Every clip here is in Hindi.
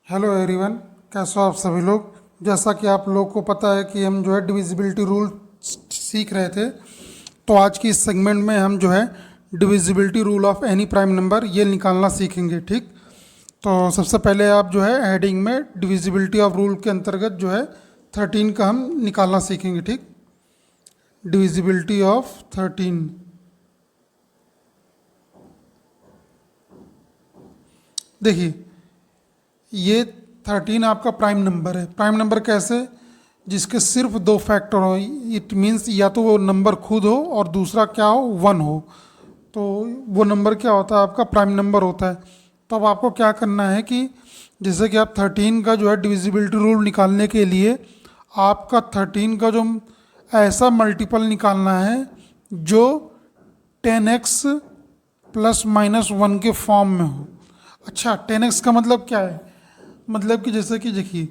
हेलो एवरीवन, कैसे हो आप सभी लोग। जैसा कि आप लोग को पता है कि हम जो है डिविजिबिलिटी रूल सीख रहे थे, तो आज की इस सेगमेंट में हम जो है divisibility rule of any prime number ये निकालना सीखेंगे। ठीक, तो सबसे पहले आप जो है हेडिंग में डिविजिबिलिटी ऑफ रूल के अंतर्गत जो है 13 का हम निकालना सीखेंगे। ठीक, डिविजिबिलिटी ऑफ 13। देखिए, ये 13 आपका प्राइम नंबर है। प्राइम नंबर कैसे? जिसके सिर्फ दो फैक्टर हो। इट मीन्स या तो वो नंबर खुद हो और दूसरा क्या हो, वन हो। तो वो नंबर क्या होता है, आपका प्राइम नंबर होता है। तो अब आपको क्या करना है कि जैसे कि आप 13 का जो है डिविजिबिलिटी रूल निकालने के लिए आपका 13 का जो ऐसा मल्टीपल निकालना है जो 10x प्लस माइनस वन के फॉर्म में हो। अच्छा, 10x का मतलब क्या है? मतलब कि जैसे कि देखिए,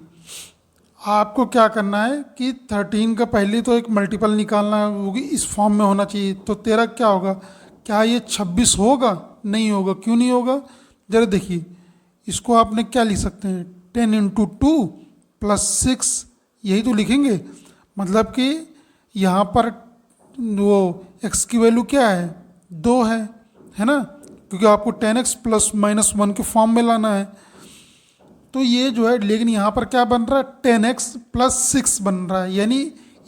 आपको क्या करना है कि 13 का पहले तो एक मल्टीपल निकालना है, वो भी इस फॉर्म में होना चाहिए। तो तेरा क्या होगा? क्या ये 26 होगा? नहीं होगा। क्यों नहीं होगा? जरा देखिए, इसको आपने क्या लिख सकते हैं, 10 इंटू टू प्लस 6, यही तो लिखेंगे। मतलब कि यहाँ पर वो x की वैल्यू क्या है, 2 है ना, क्योंकि आपको 10x प्लस माइनस वन के फॉर्म में लाना है। तो ये जो है, लेकिन यहाँ पर क्या बन रहा है, 10x प्लस 6 बन रहा है, यानी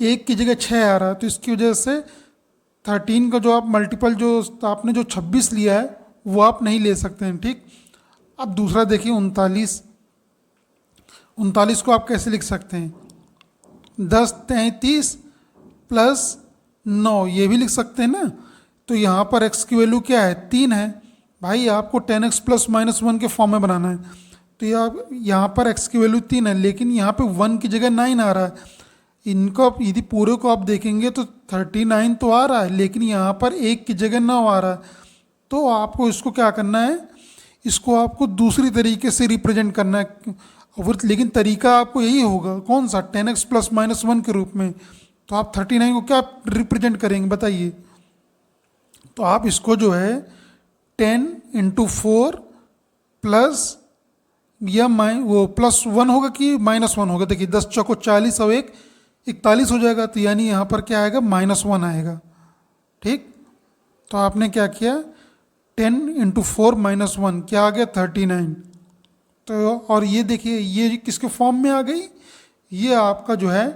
एक की जगह 6 आ रहा है। तो इसकी वजह से 13 का जो आप मल्टीपल जो आपने जो 26 लिया है वो आप नहीं ले सकते हैं। ठीक, अब दूसरा देखिए 39। 39 को आप कैसे लिख सकते हैं, 10 33 प्लस 9, ये भी लिख सकते हैं ना। तो यहाँ पर x की वैल्यू क्या है, 3 है। भाई आपको 10x प्लस माइनस वन के फॉर्म में बनाना है। तो यहाँ पर x की वैल्यू 3 है, लेकिन यहाँ पे 1 की जगह 9 आ रहा है। इनको आप यदि पूरे को आप देखेंगे तो 39 तो आ रहा है, लेकिन यहाँ पर 1 की जगह 9 आ रहा है। तो आपको इसको क्या करना है, इसको आपको दूसरी तरीके से रिप्रेजेंट करना है। और लेकिन तरीका आपको यही होगा, कौन सा, 10x प्लस माइनस वन के रूप में। तो आप 39 को क्या रिप्रेजेंट करेंगे बताइए। तो आप इसको जो है 10 इंटू फोर प्लस या वो प्लस वन होगा कि माइनस वन होगा। देखिए 10 चौको 40 और एक 41 हो जाएगा। तो यानी यहाँ पर क्या आएगा, माइनस वन आएगा। ठीक, तो आपने क्या किया, 10 इंटू फोर माइनस वन, क्या आ गया, 39। तो और ये देखिए, ये किसके फॉर्म में आ गई, ये आपका जो है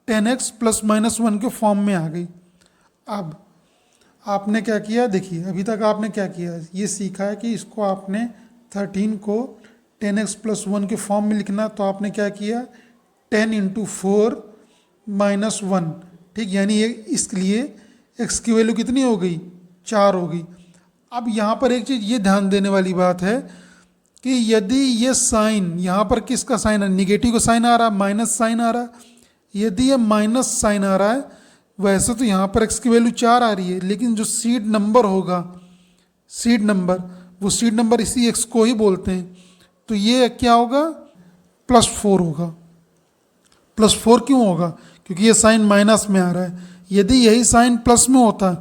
10x प्लस माइनस वन के फॉर्म में आ गई। अब आपने क्या किया, देखिए अभी तक आपने क्या किया, ये सीखा है कि इसको आपने 13 को 10x प्लस वन के फॉर्म में लिखना। तो आपने क्या किया, 10 इंटू फोर माइनस वन। ठीक, यानी ये इसके लिए x की वैल्यू कितनी हो गई, 4 हो गई। अब यहाँ पर एक चीज़ ये ध्यान देने वाली बात है कि यदि ये साइन, यहाँ पर किसका साइन है, निगेटिव का साइन आ रहा है, माइनस साइन आ रहा है। यदि ये माइनस साइन आ रहा है, वैसे तो यहाँ पर x की वैल्यू 4 आ रही है, लेकिन जो सीड नंबर होगा, सीड नंबर, वो सीड नंबर इसी x को ही बोलते हैं। तो ये क्या होगा, +4 होगा। +4 क्यों होगा, क्योंकि ये साइन माइनस में आ रहा है। यदि यही साइन प्लस में होता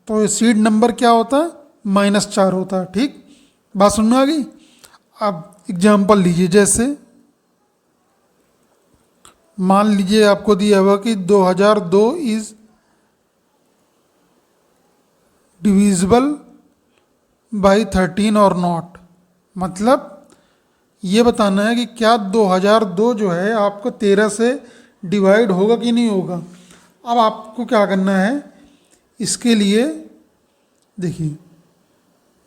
तो सीड नंबर क्या होता, -4 होता। ठीक, बात समझ में आ गई। अब एग्जाम्पल लीजिए, जैसे मान लीजिए आपको दिया हुआ कि 2002 इज डिविजिबल बाई 13 और नॉट। मतलब ये बताना है कि क्या 2002 जो है आपको 13 से डिवाइड होगा कि नहीं होगा। अब आपको क्या करना है, इसके लिए देखिए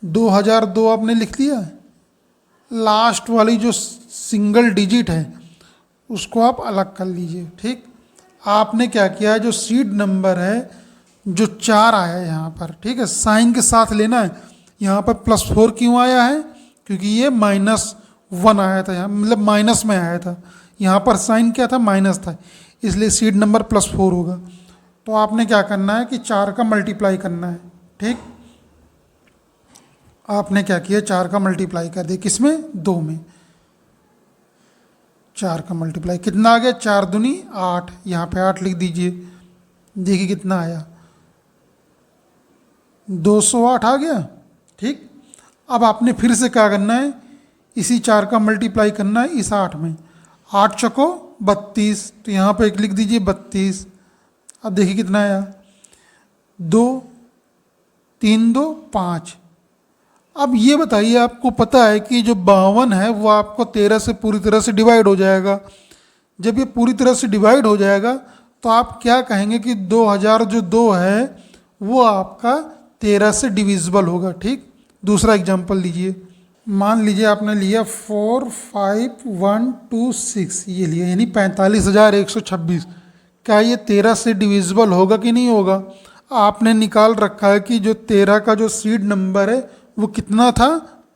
2002 आपने लिख लिया, लास्ट वाली जो सिंगल डिजिट है उसको आप अलग कर लीजिए। ठीक, आपने क्या किया है, जो सीड नंबर है जो 4 आया है यहाँ पर, ठीक है, साइन के साथ लेना है। यहाँ पर +4 क्यों आया है, क्योंकि ये -1 आया था, यहाँ मतलब माइनस में आया था। यहाँ पर साइन क्या था, माइनस था, इसलिए सीड नंबर +4 होगा। तो आपने क्या करना है कि 4 का मल्टीप्लाई करना है। ठीक, आपने क्या किया, 4 का मल्टीप्लाई कर दिया, किसमें, 2 में। 4 का मल्टीप्लाई कितना आ गया, 4 दूनी 8, यहाँ पे 8 लिख दीजिए। देखिए कितना आया, 208 आ गया। ठीक, अब आपने फिर से क्या करना है, इसी 4 का मल्टीप्लाई करना है इस 8 में। 8 चौको 32, तो यहाँ पे एक लिख दीजिए 32। अब देखिए कितना आया, 2 3 2 5। अब ये बताइए, आपको पता है कि जो 52 है वो आपको 13 से पूरी तरह से डिवाइड हो जाएगा। जब ये पूरी तरह से डिवाइड हो जाएगा तो आप क्या कहेंगे कि 2000 जो 2 है वो आपका 13 से डिविजिबल होगा। ठीक, दूसरा एग्जांपल लीजिए। मान लीजिए आपने लिया 45126, ये लिया यानी 45,126। क्या ये 13 से डिविजिबल होगा कि नहीं होगा? आपने निकाल रखा है कि जो 13 का जो सीड नंबर है वो कितना था,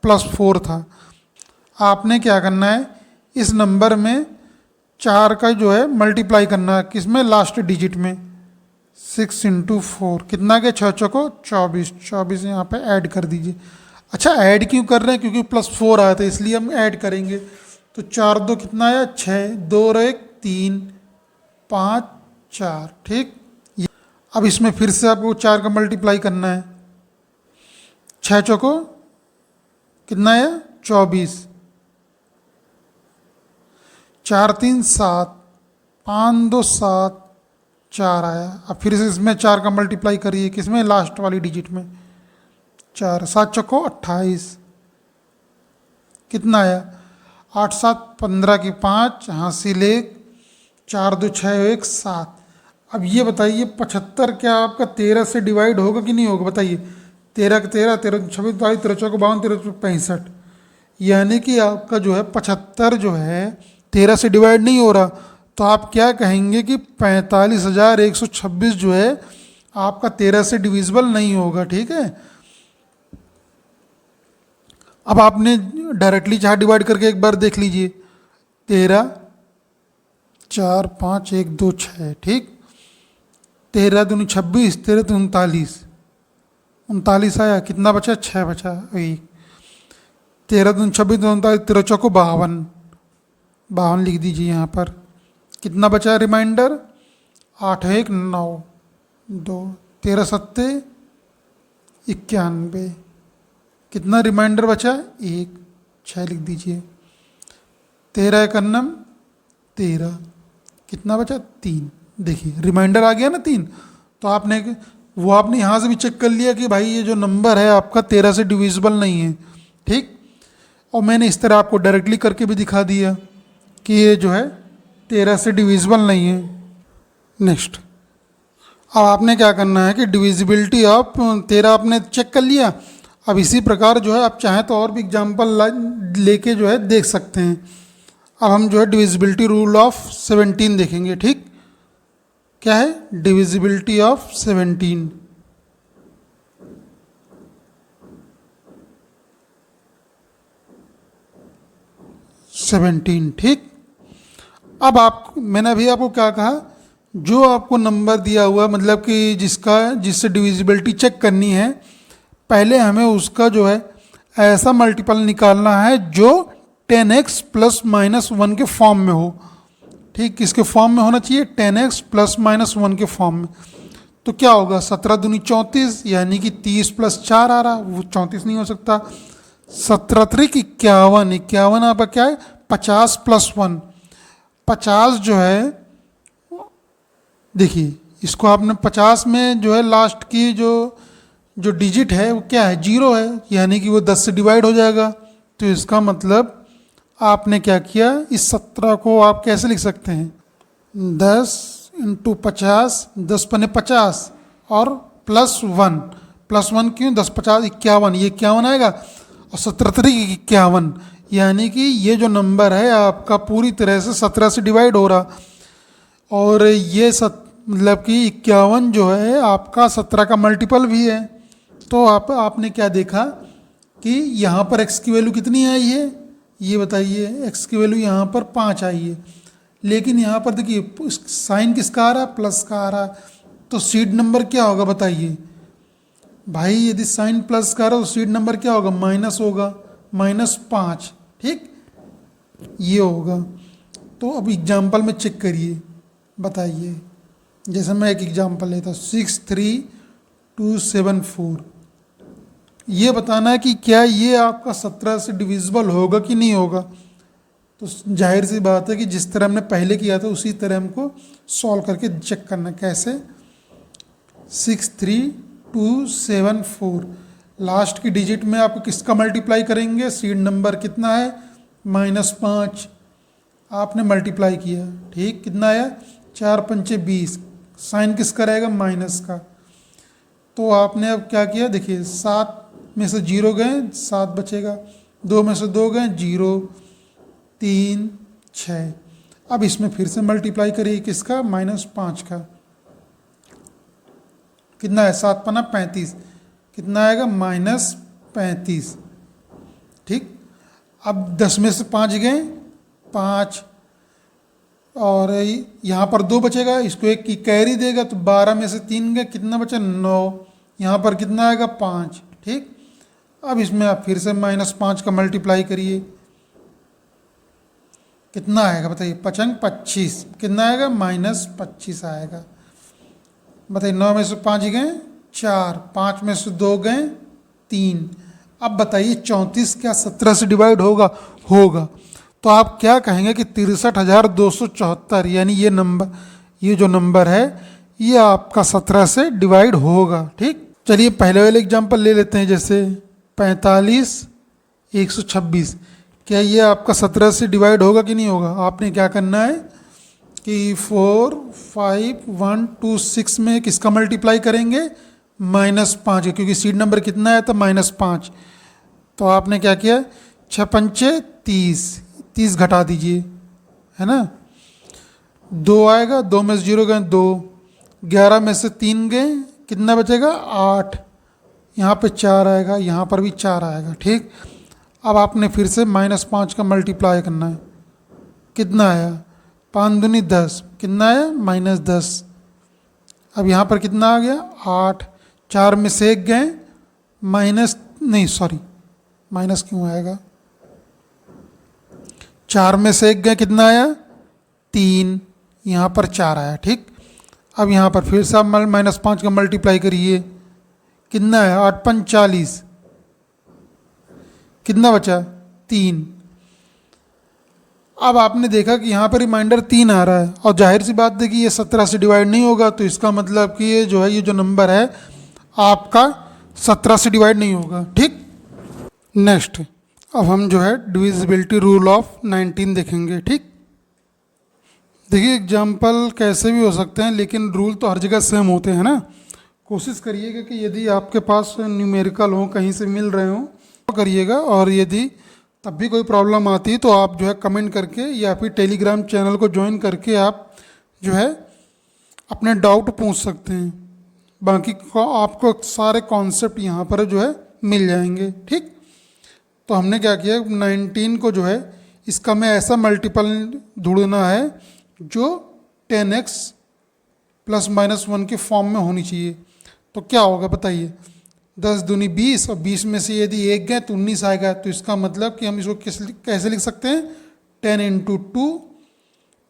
+4 था। आपने क्या करना है, इस नंबर में 4 का जो है मल्टीप्लाई करना है, किसमें, लास्ट डिजिट में। 6 × 4 कितना के 6 चौको 24, 24 यहाँ पे ऐड कर दीजिए। अच्छा, ऐड क्यों कर रहे हैं, क्योंकि +4 आया था इसलिए हम ऐड करेंगे। तो 4 2 कितना आया, 6, 2 और 1 3, 5 4। ठीक, अब इसमें फिर से आपको 4 का मल्टीप्लाई करना है। 6 चौको कितना है, 24, 4 3 7, 5 2 7, 4 आया। अब फिर से इसमें 4 का मल्टीप्लाई करिए, किसमें, लास्ट वाली डिजिट में। 4 7 चौको 28, कितना आया, 8 7 15 की 5, हासिल 1, 4 2 6 1 7। अब ये बताइए 75 क्या आपका 13 से डिवाइड होगा कि नहीं होगा, बताइए। 13 का 13, 13 26 22, 13 चौको 52, 13 65, यानी कि आपका जो है 75 जो है 13 से डिवाइड नहीं हो रहा। तो आप क्या कहेंगे कि 45,126 जो है आपका 13 से डिविजिबल नहीं होगा। ठीक है, अब आपने डायरेक्टली चाहे डिवाइड करके एक बार देख लीजिए। 13 4 5 1 2 6, ठीक। 13 दूनी 26, 13 दूनी 39, 39 आया, कितना बचा, 6 बचा, वही। 13 दूनी 26 39, 13 चौको 52, 52 लिख दीजिए यहाँ पर। कितना बचा रिमाइंडर, 8 1 9 2, 13 7 91, कितना रिमाइंडर बचा, 1 6 लिख दीजिए। 13 1 13, कितना बचा, 3। देखिए रिमाइंडर आ गया ना 3। तो आपने यहाँ से भी चेक कर लिया कि भाई ये जो नंबर है आपका 13 से डिविजिबल नहीं है। ठीक, और मैंने इस तरह आपको डायरेक्टली करके भी दिखा दिया कि ये जो है 13 से डिविजिबल नहीं है। नेक्स्ट, अब आपने क्या करना है कि डिविजिबिलिटी ऑफ 13 आपने चेक कर लिया। अब इसी प्रकार जो है आप चाहें तो और भी एग्जाम्पल लेके जो है देख सकते हैं। अब हम जो है डिविजिबिलिटी रूल ऑफ 17 देखेंगे। ठीक, क्या है, डिविजिबिलिटी ऑफ 17। ठीक, अब मैंने अभी आपको क्या कहा, जो आपको नंबर दिया हुआ मतलब कि जिससे डिविजिबिलिटी चेक करनी है, पहले हमें उसका जो है ऐसा मल्टीपल निकालना है जो 10x ± 1 के फॉर्म में हो। ठीक, किसके फॉर्म में होना चाहिए, 10x ± 1 के फॉर्म में। तो क्या होगा, 17 दूनी 34, यानी कि 30 + 4 आ रहा, वो 34 नहीं हो सकता। 17 3 51, 51 आपका क्या है, 50 + 1, 50 जो है, देखिए इसको आपने 50 में जो है लास्ट की जो डिजिट है वो क्या है, 0 है, यानी कि वो 10 से डिवाइड हो जाएगा। तो इसका मतलब आपने क्या किया, इस 17 को आप कैसे लिख सकते हैं, 10 × 50, 10 × 50 और +1, +1 क्यों, 10 50 51, ये 51 आएगा, और 17 3 51, यानी कि ये जो नंबर है आपका पूरी तरह से 17 से डिवाइड हो रहा। और ये मतलब कि 51 जो है आपका 17 का मल्टीपल भी है। तो आपने क्या देखा कि यहाँ पर x की वैल्यू कितनी आई है, ये बताइए। x की वैल्यू यहाँ पर 5 आई है, लेकिन यहाँ पर देखिए साइन किसका आ रहा, प्लस का आ रहा। तो सीड नंबर क्या होगा बताइए भाई, यदि साइन प्लस का रहा तो सीड नंबर क्या होगा, माइनस होगा, -5। ठीक, ये होगा। तो अब एग्जाम्पल में चेक करिए, बताइए। जैसे मैं एक एग्जाम्पल लेता हूँ, 6 3 2 7 4, ये बताना है कि क्या ये आपका 17 से डिविजिबल होगा कि नहीं होगा। तो जाहिर सी बात है कि जिस तरह हमने पहले किया था उसी तरह हमको सॉल्व करके चेक करना है। कैसे? 63274, लास्ट की डिजिट में आप किसका मल्टीप्लाई करेंगे? सीड नंबर कितना है? -5। आपने मल्टीप्लाई किया, ठीक, कितना आया? 4 पंचे 20। साइन किसका रहेगा? माइनस का। तो आपने अब क्या किया? देखिए 7 में से 0 गए, 7 बचेगा। 2 में से 2 गए, 0, 3, 6। अब इसमें फिर से मल्टीप्लाई करिए किसका? -5 का। कितना है? 7 पना 35, कितना आएगा? -35। ठीक। अब 10 में से 5 गए, 5, और यहाँ पर 2 बचेगा, इसको एक की कैरी देगा तो 12 में से 3 गए, कितना बचा? 9। यहाँ पर कितना आएगा? 5। ठीक। अब इसमें आप फिर से -5 का मल्टीप्लाई करिए, कितना आएगा बताइए? 5 25, कितना आएगा? -25 आएगा। बताइए 9 में से 5 गए, 4, 5 में से 2 गए, 3। अब बताइए 34 क्या 17 से डिवाइड होगा? होगा। तो आप क्या कहेंगे कि 63,274, यानी ये नंबर, ये जो नंबर है ये आपका 17 से डिवाइड होगा। ठीक। चलिए पहले वाले एग्जांपल ले लेते हैं, जैसे 45,126। क्या ये आपका 17 से डिवाइड होगा कि नहीं होगा? आपने क्या करना है कि 4, 5, 1, 2, 6 में किसका मल्टीप्लाई करेंगे? -5, क्योंकि सीड नंबर कितना है? तो -5। तो आपने क्या किया? 6 पंचे 30, 30 घटा दीजिए, है ना। 2 आएगा, 2 में से 0 गए, 2, 11 में से 3 गए, कितना बचेगा? 8। यहाँ पे 4 आएगा, यहाँ पर भी 4 आएगा। ठीक। अब आपने फिर से -5 का मल्टीप्लाई करना है, कितना आया? 5 दूनी 10, कितना आया? -10। अब यहाँ पर कितना आ गया? 8। 4 में से 1 गए, माइनस क्यों आएगा? 4 में से 1 गए, कितना आया? 3। यहाँ पर 4 आया। ठीक। अब यहाँ पर फिर से आप -5 का मल्टीप्लाई करिए, कितना है? 8 पंच 40, कितना बचा? 3। अब आपने देखा कि यहाँ पर रिमाइंडर 3 आ रहा है, और जाहिर सी बात है कि ये 17 से डिवाइड नहीं होगा, तो इसका मतलब कि ये जो है, ये जो नंबर है आपका 17 से डिवाइड नहीं होगा। ठीक। नेक्स्ट, अब हम जो है डिविजिबिलिटी रूल ऑफ 19 देखेंगे। ठीक। देखिए एग्जाम्पल कैसे भी हो सकते हैं, लेकिन रूल तो हर जगह सेम होते हैं ना। कोशिश करिएगा कि यदि आपके पास न्यूमेरिकल हो, कहीं से मिल रहे हो तो करिएगा, और यदि तब भी कोई प्रॉब्लम आती है तो आप जो है कमेंट करके या फिर टेलीग्राम चैनल को ज्वाइन करके आप जो है अपने डाउट पूछ सकते हैं। बाकी आपको सारे कॉन्सेप्ट यहाँ पर जो है मिल जाएंगे। ठीक। तो हमने क्या किया, 19 को जो है इसका मैं ऐसा मल्टीपल ढूंढना है जो 10x + -1 के फॉर्म में होनी चाहिए। तो क्या होगा बताइए? 10 दूनी 20, और 20 में से यदि 1 गए तो 19 आएगा। तो इसका मतलब कि हम इसको कैसे लिख सकते हैं? 10 × 2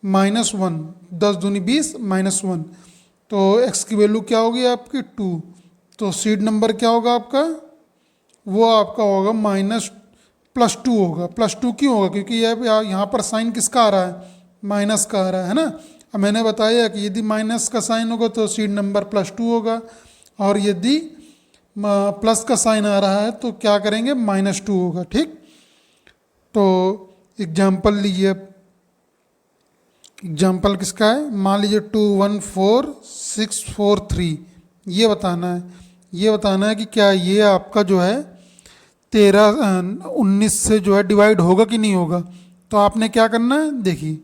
-1, 10 दूनी 20 -1। तो x की वैल्यू क्या होगी आपकी? 2। तो सीड नंबर क्या होगा आपका? वो आपका होगा +2 होगा। +2 क्यों होगा? क्योंकि यहाँ पर साइन किसका आ रहा है? माइनस का आ रहा है ना। अब मैंने बताया कि यदि माइनस का साइन होगा तो सीड नंबर +2 होगा, और यदि प्लस का साइन आ रहा है तो क्या करेंगे? -2 होगा। ठीक। तो एग्जाम्पल लीजिए, एग्जाम्पल किसका है? मान लीजिए 214643। ये बताना है कि क्या ये आपका जो है 19 से जो है डिवाइड होगा कि नहीं होगा। तो आपने क्या करना है? देखिए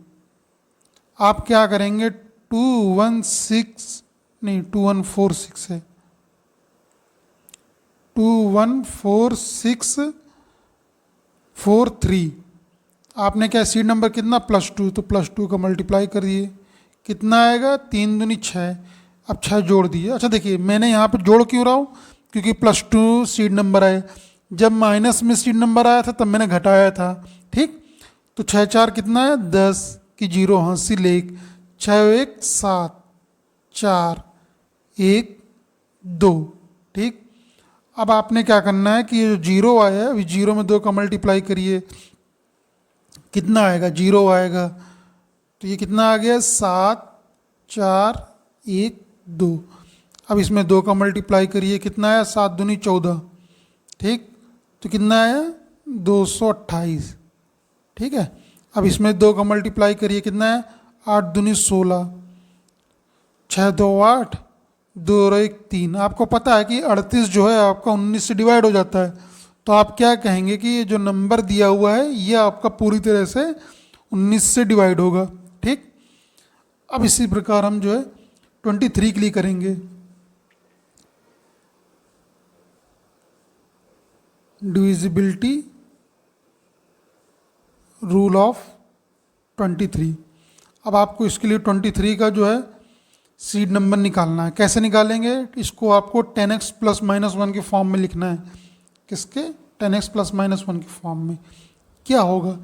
आप क्या करेंगे, 2146 है, 214643। आपने क्या सीड नंबर कितना? +2, तो +2 का मल्टीप्लाई कर दिए, कितना आएगा? 3 दूनी 6। अब 6 जोड़ दिए। अच्छा देखिए मैंने यहाँ पे जोड़ क्यों रहा हूँ? क्योंकि +2 सीड नंबर आए, जब माइनस में सीड नंबर आया था तब मैंने घटाया था। ठीक। तो 6 4 कितना है? 10 की 0 हासिल 1, 6 1 7, 4 1 2। ठीक। अब आपने क्या करना है कि ये जो जीरो आया है, अभी जीरो में 2 का मल्टीप्लाई करिए, कितना आएगा? जीरो आएगा। तो ये कितना आ गया? 7 4 1 2। अब इसमें 2 का मल्टीप्लाई करिए, कितना आया? 7 दूनी 14। ठीक, तो कितना आया? 228। ठीक है, अब इसमें 2 का मल्टीप्लाई करिए, कितना है? 8 दूनी 16, 6 2 8, 2 और 1 3। आपको पता है कि 38 जो है आपका 19 से डिवाइड हो जाता है, तो आप क्या कहेंगे कि ये जो नंबर दिया हुआ है ये आपका पूरी तरह से 19 से डिवाइड होगा। ठीक, अब इसी प्रकार हम जो है 23 के लिए करेंगे। Divisibility rule of 23। अब आपको इसके लिए 23 का जो है सीड नंबर निकालना है। कैसे निकालेंगे? इसको आपको 10x प्लस माइनस 1 के फॉर्म में लिखना है। किसके? 10x प्लस माइनस 1 के फॉर्म में। क्या होगा?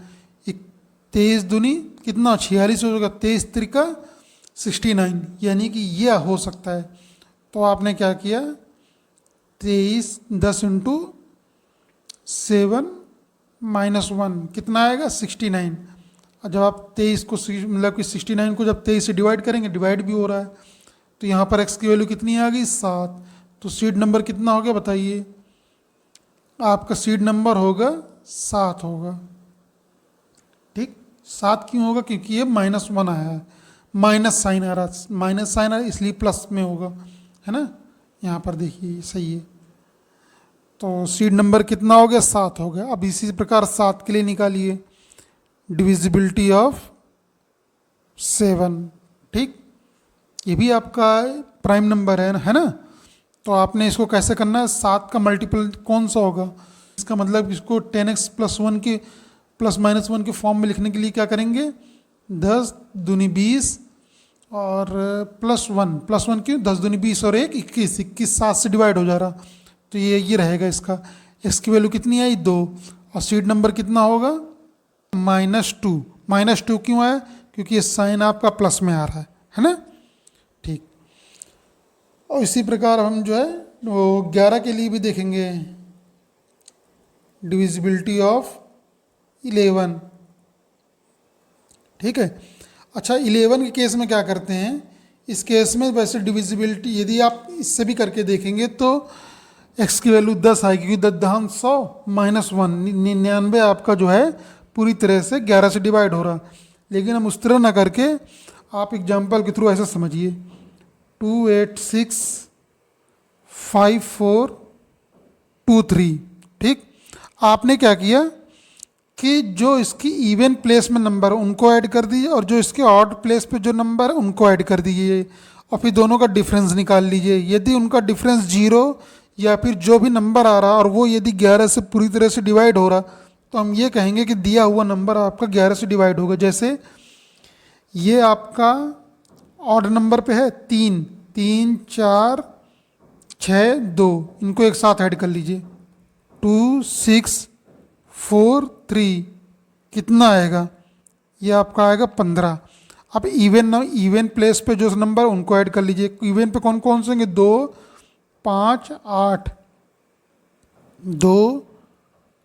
23 दूनी कितना? 46 हो जाएगा। 23 त्रिका 69, यानी कि यह हो सकता है। तो आपने क्या किया? 23 10 इंटू 7 माइनस 1 कितना आएगा? 69। और जब आप 23 को मतलब कि 69 को जब 23 से डिवाइड करेंगे, डिवाइड भी हो रहा है, तो यहाँ पर x की वैल्यू कितनी आ गई? 7। तो सीड नंबर कितना हो गया बताइए? आपका सीड नंबर होगा 7 होगा। ठीक, 7 क्यों होगा? क्योंकि ये -1 आया है, माइनस साइन आ रहा है, माइनस साइन आ रहा है इसलिए प्लस में होगा, है ना? यहाँ पर देखिए सही है। तो सीड नंबर कितना हो गया? 7 हो गया। अब इसी प्रकार 7 के लिए निकालिए डिविजिबिलिटी ऑफ 7। ठीक, ये भी आपका प्राइम नंबर है ना? तो आपने इसको कैसे करना है? 7 का मल्टीपल कौन सा होगा? इसका मतलब इसको 10x प्लस 1 के प्लस माइनस 1 के फॉर्म में लिखने के लिए क्या करेंगे? 10 दूनी 20 और प्लस 1 क्यों? 10 दूनी 20 और 1 21, 21 7 से डिवाइड हो जा रहा, तो ये रहेगा इसका। इसकी वैल्यू कितनी आई? 2। और सीड नंबर कितना होगा? -2। -2 क्यों आया? क्योंकि ये साइन आपका प्लस में आ रहा है ना? ठीक, और इसी प्रकार हम जो है वो 11 के लिए भी देखेंगे डिविजिबिलिटी ऑफ 11। ठीक है, अच्छा 11 के केस में क्या करते हैं? इस केस में वैसे डिविजिबिलिटी यदि आप इससे भी करके देखेंगे तो x की वैल्यू 10 आएगी, क्योंकि 10 दहान 100 -1 99 आपका जो है पूरी तरह से 11 से डिवाइड हो रहा। लेकिन हम उस तरह ना करके आप एग्जाम्पल के थ्रू ऐसा समझिए 2865423। ठीक, आपने क्या किया कि जो इसकी इवन प्लेस में नंबर उनको ऐड कर दीजिए और जो इसके ऑड प्लेस पे जो नंबर है उनको ऐड कर दीजिए, और फिर दोनों का डिफरेंस निकाल लीजिए। यदि उनका डिफरेंस 0 या फिर जो भी नंबर आ रहा और वो यदि 11 से पूरी तरह से डिवाइड हो रहा, तो हम ये कहेंगे कि दिया हुआ नंबर आपका 11 से डिवाइड होगा। जैसे ये आपका ऑड नंबर पे है 3 3 4 6 2, इनको एक साथ ऐड कर लीजिए 2 6 4 3, कितना आएगा? ये आपका आएगा 15। अब इवन प्लेस पे जो नंबर उनको ऐड कर लीजिए। इवन पे कौन कौन से होंगे? 2 5 8, 2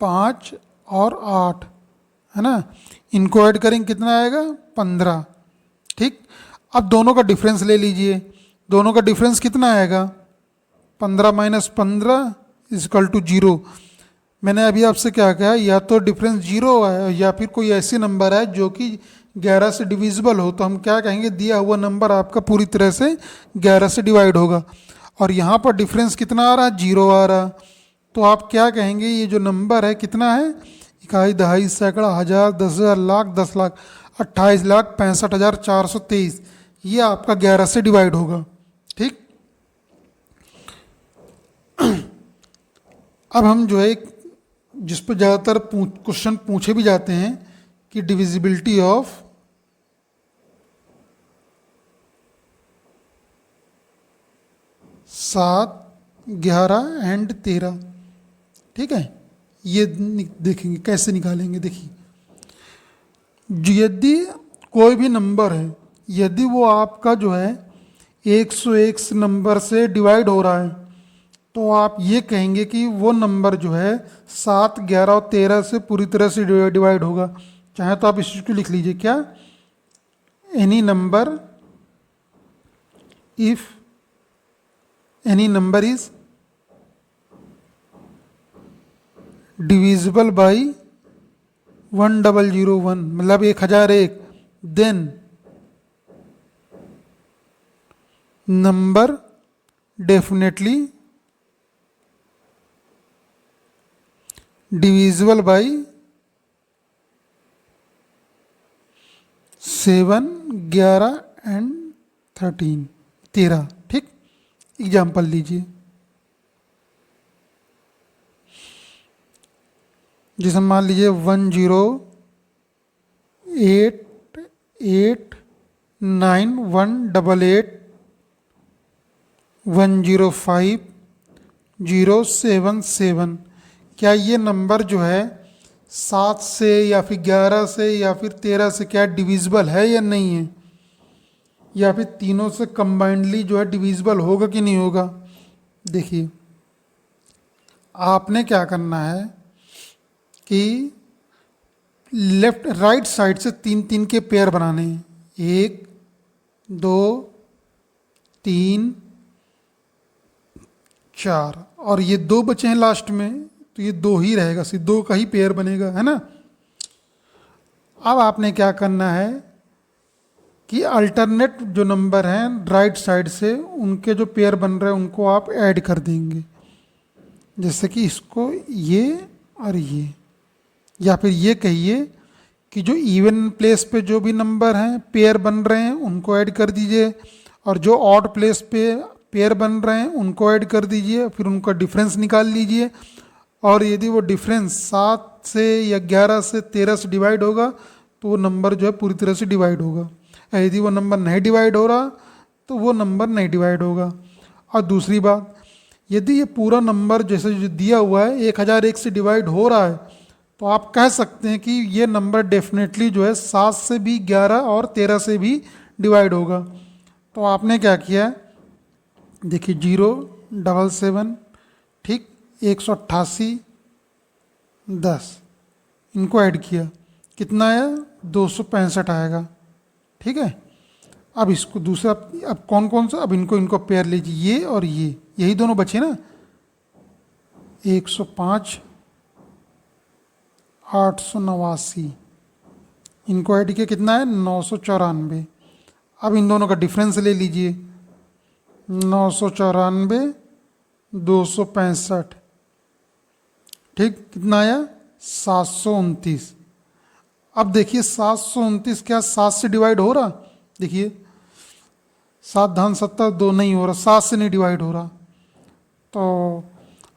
5 और 8, है ना? इनको ऐड करेंगे, कितना आएगा? 15। ठीक, अब दोनों का डिफरेंस ले लीजिए। दोनों का डिफरेंस कितना आएगा? 15 - 15 इजकल टू 0। मैंने अभी आपसे क्या कहा? या तो डिफरेंस 0 है या फिर कोई ऐसी नंबर है जो कि 11 से डिविजिबल हो, तो हम क्या कहेंगे? दिया हुआ नंबर आपका पूरी तरह से 11 से डिवाइड होगा। और यहाँ पर डिफरेंस कितना आ रहा? 0 आ रहा, तो आप क्या कहेंगे? ये जो नंबर है कितना है? इकाई, दहाई, सैकड़ा, हज़ार, 10,000, लाख, 10 लाख, 28,65,423। ये आपका 11 से डिवाइड होगा। ठीक, अब हम जो है जिस पर ज़्यादातर क्वेश्चन पूछे भी जाते हैं कि डिविजिबिलिटी ऑफ 7 11 एंड 13। ठीक है, ये देखेंगे कैसे निकालेंगे। देखिए, यदि कोई भी नंबर है, यदि वो आपका जो है 101 नंबर से डिवाइड हो रहा है, तो आप ये कहेंगे कि वो नंबर जो है 7, 11 और 13 से पूरी तरह से डिवाइड होगा। चाहे तो आप इस चीज़ को लिख लीजिए, क्या, any number, if any number is divisible by 1001, मतलब 1001, then number definitely divisible by 7, 11 and 13। ठीक, एग्जाम्पल लीजिए। जैसे मान लीजिए 10889188105077। क्या ये नंबर जो है 7 से या फिर 11 से या फिर 13 से क्या डिविजिबल है या नहीं है, या फिर तीनों से कंबाइंडली जो है डिविजिबल होगा कि नहीं होगा? देखिए, आपने क्या करना है कि लेफ्ट राइट साइड से 3 3 के पेयर बनाने हैं। 1, 2, 3, 4, और ये 2 बचे हैं लास्ट में, तो ये 2 ही रहेगा, सिर्फ 2 का ही पेयर बनेगा, है ना। अब आपने क्या करना है कि अल्टरनेट जो नंबर हैं राइट साइड से, उनके जो पेयर बन रहे हैं उनको आप ऐड कर देंगे। जैसे कि इसको ये और ये, या फिर ये कहिए कि जो इवन प्लेस पे जो भी नंबर हैं पेयर बन रहे हैं उनको ऐड कर दीजिए, और जो ऑड प्लेस पे पेयर बन रहे हैं उनको ऐड कर दीजिए, फिर उनका डिफरेंस निकाल लीजिए। और यदि वो डिफरेंस 7 से या 11 से 13 से डिवाइड होगा तो वो नंबर जो है पूरी तरह से डिवाइड होगा। यदि वो नंबर नहीं डिवाइड हो रहा तो वो नंबर नहीं डिवाइड होगा। और दूसरी बात, यदि ये पूरा नंबर जैसे जो दिया हुआ है 1001 से डिवाइड हो रहा है, तो आप कह सकते हैं कि ये नंबर डेफिनेटली जो है 7 से भी, 11 और 13 से भी डिवाइड होगा। तो आपने क्या किया है, देखिए 077, ठीक, 188, 10, इनको ऐड किया, कितना आया, 265 आएगा। ठीक है, अब इसको दूसरा, अब कौन कौन सा, अब इनको पेयर लीजिए, ये और ये, यही दोनों बचे ना, 105, 889, इनको ऐड किया, कितना है, 994। अब इन दोनों का डिफरेंस ले लीजिए, 994, 265, ठीक, कितना आया, 729। अब देखिए 729 क्या 7 से डिवाइड हो रहा? देखिए 7 धान 70, 2 नहीं हो रहा, 7 से नहीं डिवाइड हो रहा। तो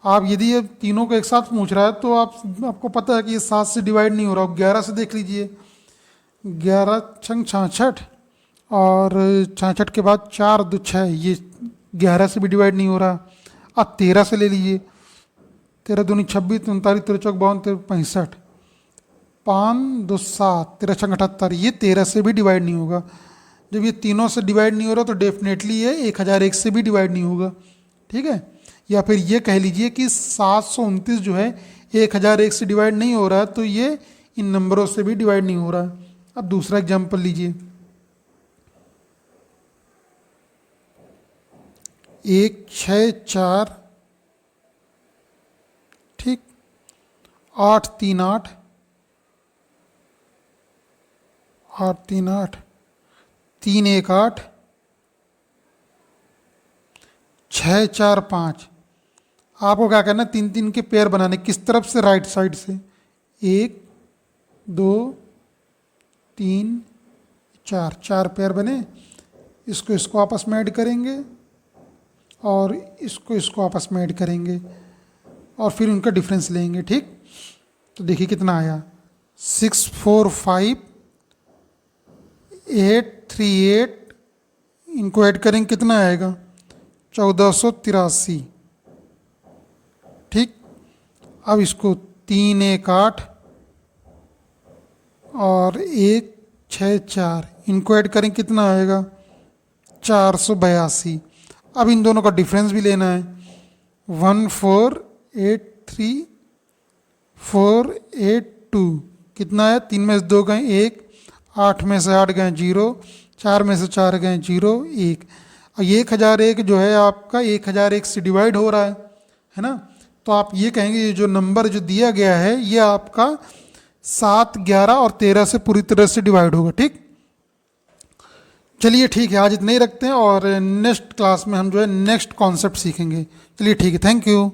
आप यदि ये तीनों को एक साथ पूछ रहा है तो आपको पता है कि ये 7 से डिवाइड नहीं हो रहा। 11 से देख लीजिए, 11 छंग 66, और 66 के बाद 4 2 6, ये 11 से भी डिवाइड नहीं हो रहा। अब 13 से ले लीजिए, 13 दूनी 26, 39, 13 चौक 52, 65, 5 2 7, 13 छंग 78, ये 13 से भी डिवाइड नहीं होगा। जब ये तीनों से डिवाइड नहीं हो रहा तो डेफिनेटली ये 1001 से भी डिवाइड नहीं होगा। ठीक है, या फिर ये कह लीजिए कि 729 जो है 1001 से डिवाइड नहीं हो रहा है, तो ये इन नंबरों से भी डिवाइड नहीं हो रहा है। अब दूसरा एग्जाम्पल लीजिए, 164, ठीक, 838, 838, 318, 645। आपको क्या करना है, 3 3 के पेयर बनाने, किस तरफ से, राइट साइड से, 1 2 3 4, 4 पेयर बने। इसको आपस में ऐड करेंगे और इसको आपस में ऐड करेंगे और फिर उनका डिफरेंस लेंगे। ठीक, तो देखिए कितना आया, 645,838, इनको ऐड करेंगे, कितना आएगा, 1483। ठीक, अब इसको 318 और 164, इनको ऐड करें, कितना आएगा, 482। अब इन दोनों का डिफरेंस भी लेना है, 1483482 कितना है? 3 में से 2 गए 1, 8 में से 8 गए 0, 4 में से 4 गए 0, 1। और 1001 जो है आपका 1001 से डिवाइड हो रहा है ना? तो आप ये कहेंगे ये जो नंबर जो दिया गया है ये आपका 7, 11 और 13 से पूरी तरह से डिवाइड होगा। ठीक, चलिए ठीक है, आज इतना ही रखते हैं और नेक्स्ट क्लास में हम जो है नेक्स्ट कॉन्सेप्ट सीखेंगे। चलिए ठीक है, थैंक यू।